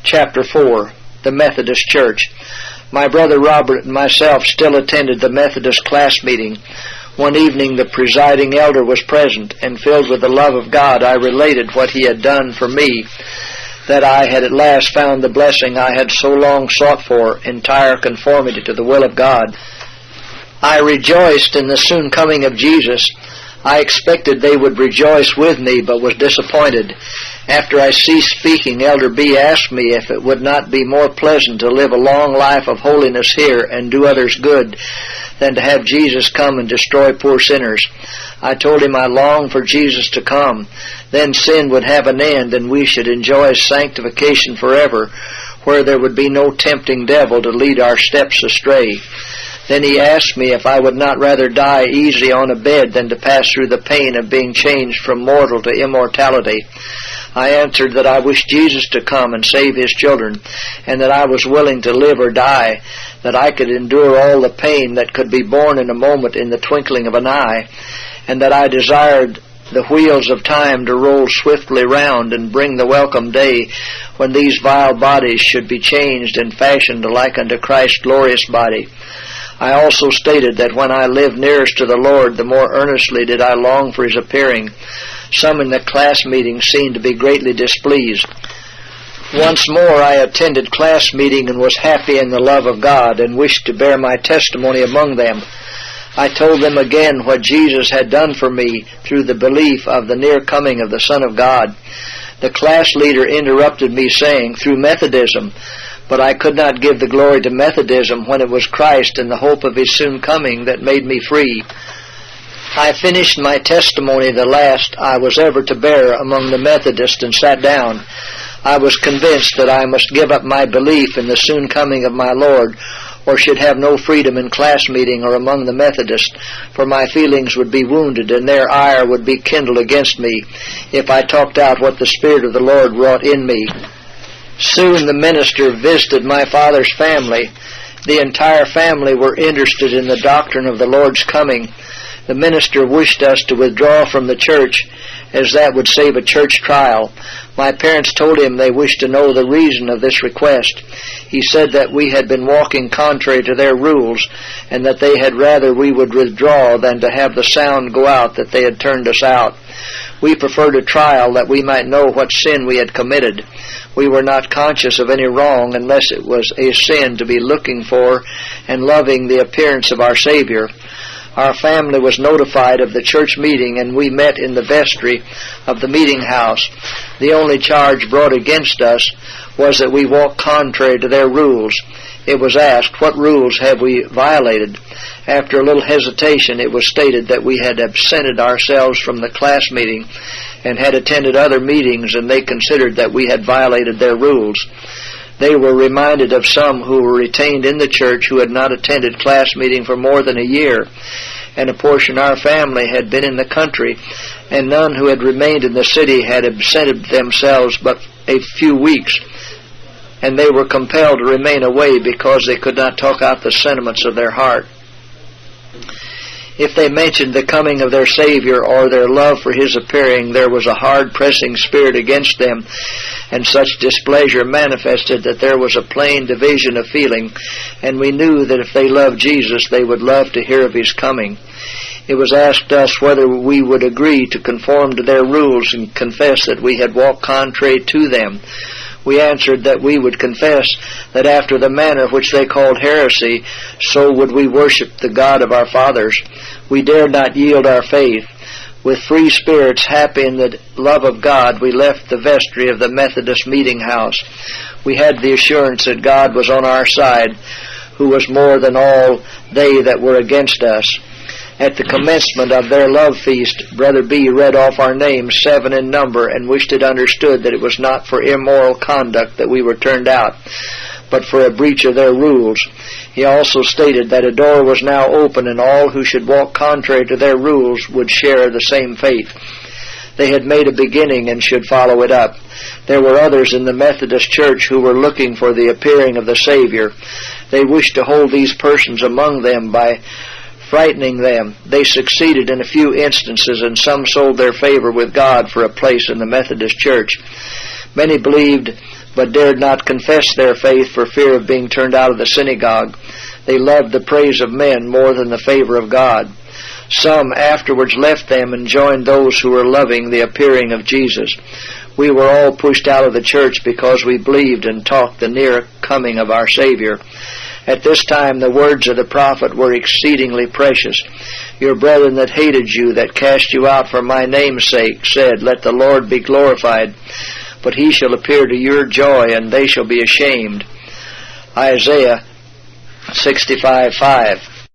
Chapter 4. The Methodist Church. My brother Robert and myself still attended the Methodist class meeting. One evening the presiding elder was present, and filled with the love of God, I related what he had done for me, that I had at last found the blessing I had so long sought for, entire conformity to the will of God. I rejoiced in the soon coming of Jesus. I expected they would rejoice with me, but was disappointed. After I ceased speaking, Elder B. asked me if it would not be more pleasant to live a long life of holiness here and do others good than to have Jesus come and destroy poor sinners. I told him I longed for Jesus to come. Then sin would have an end, and we should enjoy sanctification forever, where there would be no tempting devil to lead our steps astray. Then he asked me if I would not rather die easy on a bed than to pass through the pain of being changed from mortal to immortality. I answered that I wished Jesus to come and save his children, and that I was willing to live or die, that I could endure all the pain that could be borne in a moment in the twinkling of an eye, and that I desired the wheels of time to roll swiftly round and bring the welcome day when these vile bodies should be changed and fashioned like unto Christ's glorious body. I also stated that when I lived nearest to the Lord, the more earnestly did I long for his appearing. Some in the class meeting seemed to be greatly displeased. Once more I attended class meeting and was happy in the love of God, and wished to bear my testimony among them. I told them again what Jesus had done for me through the belief of the near coming of the Son of God. The class leader interrupted me, saying, "Through Methodism." But I could not give the glory to Methodism when it was Christ and the hope of his soon coming that made me free. I finished my testimony, the last I was ever to bear among the Methodists, and sat down. I was convinced that I must give up my belief in the soon coming of my Lord, or should have no freedom in class meeting or among the Methodists, for my feelings would be wounded and their ire would be kindled against me if I talked out what the Spirit of the Lord wrought in me. Soon the minister visited my father's family. The entire family were interested in the doctrine of the Lord's coming. The minister wished us to withdraw from the church, as that would save a church trial. My parents told him they wished to know the reason of this request. He said that we had been walking contrary to their rules, and that they had rather we would withdraw than to have the sound go out that they had turned us out. We preferred a trial that we might know what sin we had committed. We were not conscious of any wrong unless it was a sin to be looking for and loving the appearance of our Savior. Our family was notified of the church meeting, and we met in the vestry of the meeting house. The only charge brought against us was that we walked contrary to their rules. It was asked, "What rules have we violated?" After a little hesitation, it was stated that we had absented ourselves from the class meeting and had attended other meetings, and they considered that we had violated their rules. They were reminded of some who were retained in the church who had not attended class meeting for more than a year, and a portion of our family had been in the country, and none who had remained in the city had absented themselves but a few weeks, and they were compelled to remain away because they could not talk out the sentiments of their heart. If they mentioned the coming of their Savior or their love for his appearing, there was a hard pressing spirit against them, and such displeasure manifested that there was a plain division of feeling, and we knew that if they loved Jesus, they would love to hear of his coming. It was asked us whether we would agree to conform to their rules and confess that we had walked contrary to them. We answered that we would confess that after the manner which they called heresy, so would we worship the God of our fathers. We dared not yield our faith. With free spirits, happy in the love of God, we left the vestry of the Methodist meeting house. We had the assurance that God was on our side, who was more than all they that were against us. At the commencement of their love feast, Brother B. read off our names, 7 in number, and wished it understood that it was not for immoral conduct that we were turned out, but for a breach of their rules. He also stated that a door was now open, and all who should walk contrary to their rules would share the same fate. They had made a beginning and should follow it up. There were others in the Methodist Church who were looking for the appearing of the Savior. They wished to hold these persons among them by frightening them. They succeeded in a few instances, and some sold their favor with God for a place in the Methodist Church. Many believed but dared not confess their faith for fear of being turned out of the synagogue. They loved the praise of men more than the favor of God. Some afterwards left them and joined those who were loving the appearing of Jesus. We were all pushed out of the church because we believed and talked the near coming of our Savior. At this time the words of the prophet were exceedingly precious. Your brethren that hated you, that cast you out for my name's sake, said, Let the Lord be glorified. But he shall appear to your joy, and they shall be ashamed. Isaiah 65:5.